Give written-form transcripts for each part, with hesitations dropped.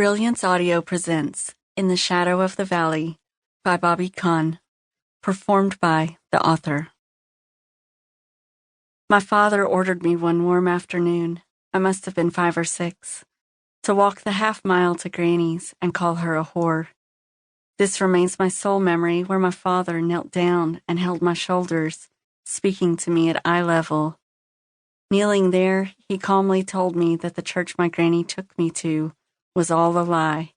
Brilliance Audio presents In the Shadow of the Valley by Bobi Conn, performed by the author. My father ordered me one warm afternoon, I must have been 5 or 6, to walk the half-mile to Granny's and call her a whore. This remains my sole memory, where my father knelt down and held my shoulders, speaking to me at eye level. Kneeling there, he calmly told me that the church my granny took me to was all a lie.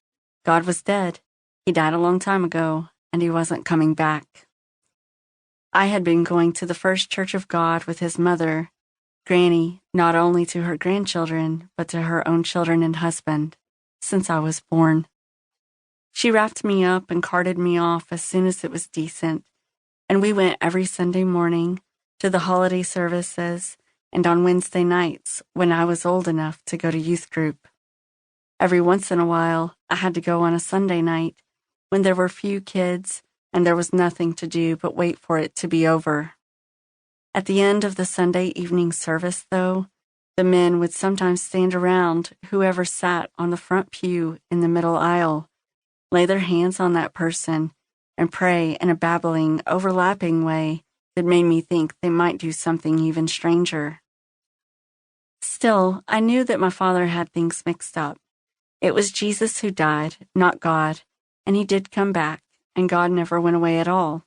God was dead. He died a long time ago, and he wasn't coming back. I had been going to the First Church of God with his mother, Granny, not only to her grandchildren, but to her own children and husband, since I was born. She wrapped me up and carted me off as soon as it was decent, and we went every Sunday morning to the holiday services and on Wednesday nights when I was old enough to go to youth group. Every once in a while, I had to go on a Sunday night when there were few kids and there was nothing to do but wait for it to be over. At the end of the Sunday evening service, though, the men would sometimes stand around whoever sat on the front pew in the middle aisle, lay their hands on that person, and pray in a babbling, overlapping way that made me think they might do something even stranger. Still, I knew that my father had things mixed up. It was Jesus who died, not God, and he did come back, and God never went away at all.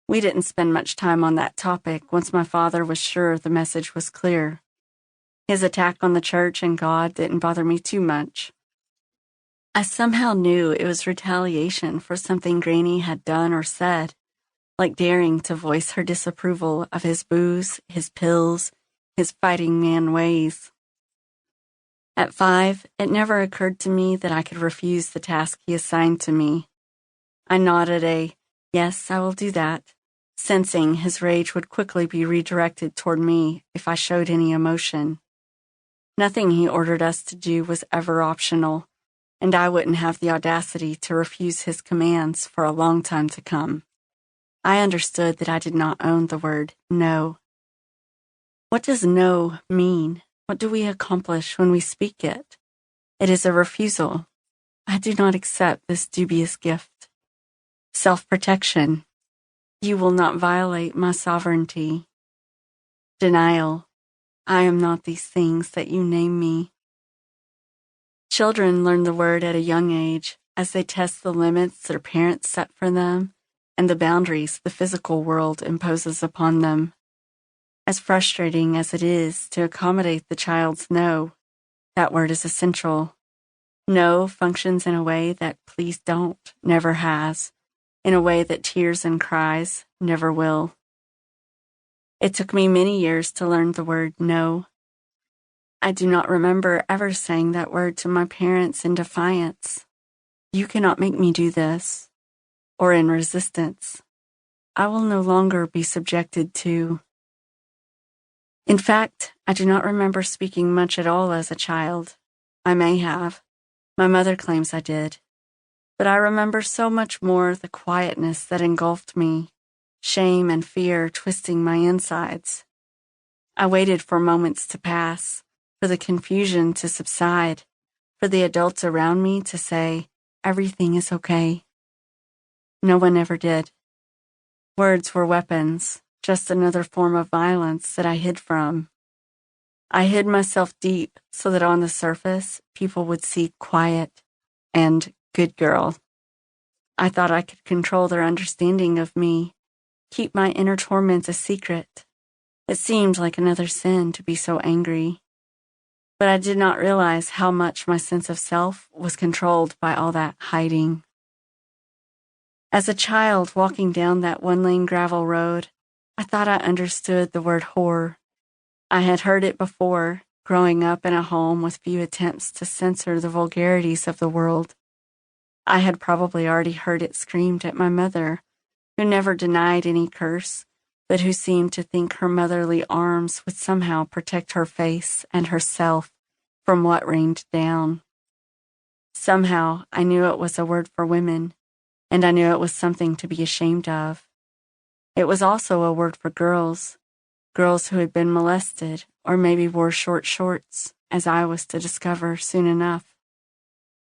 We didn't spend much time on that topic once my father was sure the message was clear. His attack on the church and God didn't bother me too much. I somehow knew it was retaliation for something Granny had done or said, like daring to voice her disapproval of his booze, his pills, his fighting man ways. At 5, it never occurred to me that I could refuse the task he assigned to me. I nodded a, "Yes, I will do that," sensing his rage would quickly be redirected toward me if I showed any emotion. Nothing he ordered us to do was ever optional, and I wouldn't have the audacity to refuse his commands for a long time to come. I understood that I did not own the word no. What does no mean? What do we accomplish when we speak it? It is a refusal. I do not accept this dubious gift. Self-protection. You will not violate my sovereignty. Denial. I am not these things that you name me. Children learn the word at a young age as they test the limits their parents set for them and the boundaries the physical world imposes upon them. As frustrating as it is to accommodate the child's no, that word is essential. No functions in a way that please don't never has, in a way that tears and cries never will. It took me many years to learn the word no. I do not remember ever saying that word to my parents in defiance. You cannot make me do this. Or in resistance. I will no longer be subjected to. In fact, I do not remember speaking much at all as a child. I may have. My mother claims I did. But I remember so much more the quietness that engulfed me, shame and fear twisting my insides. I waited for moments to pass, for the confusion to subside, for the adults around me to say, "Everything is okay." No one ever did. Words were weapons, just another form of violence that I hid from. I hid myself deep so that on the surface, people would see quiet and good girl. I thought I could control their understanding of me, keep my inner torment a secret. It seemed like another sin to be so angry. But I did not realize how much my sense of self was controlled by all that hiding. As a child walking down that one-lane gravel road, I thought I understood the word whore. I had heard it before, growing up in a home with few attempts to censor the vulgarities of the world. I had probably already heard it screamed at my mother, who never denied any curse, but who seemed to think her motherly arms would somehow protect her face and herself from what rained down. Somehow, I knew it was a word for women, and I knew it was something to be ashamed of. It was also a word for girls who had been molested or maybe wore short shorts, as I was to discover soon enough.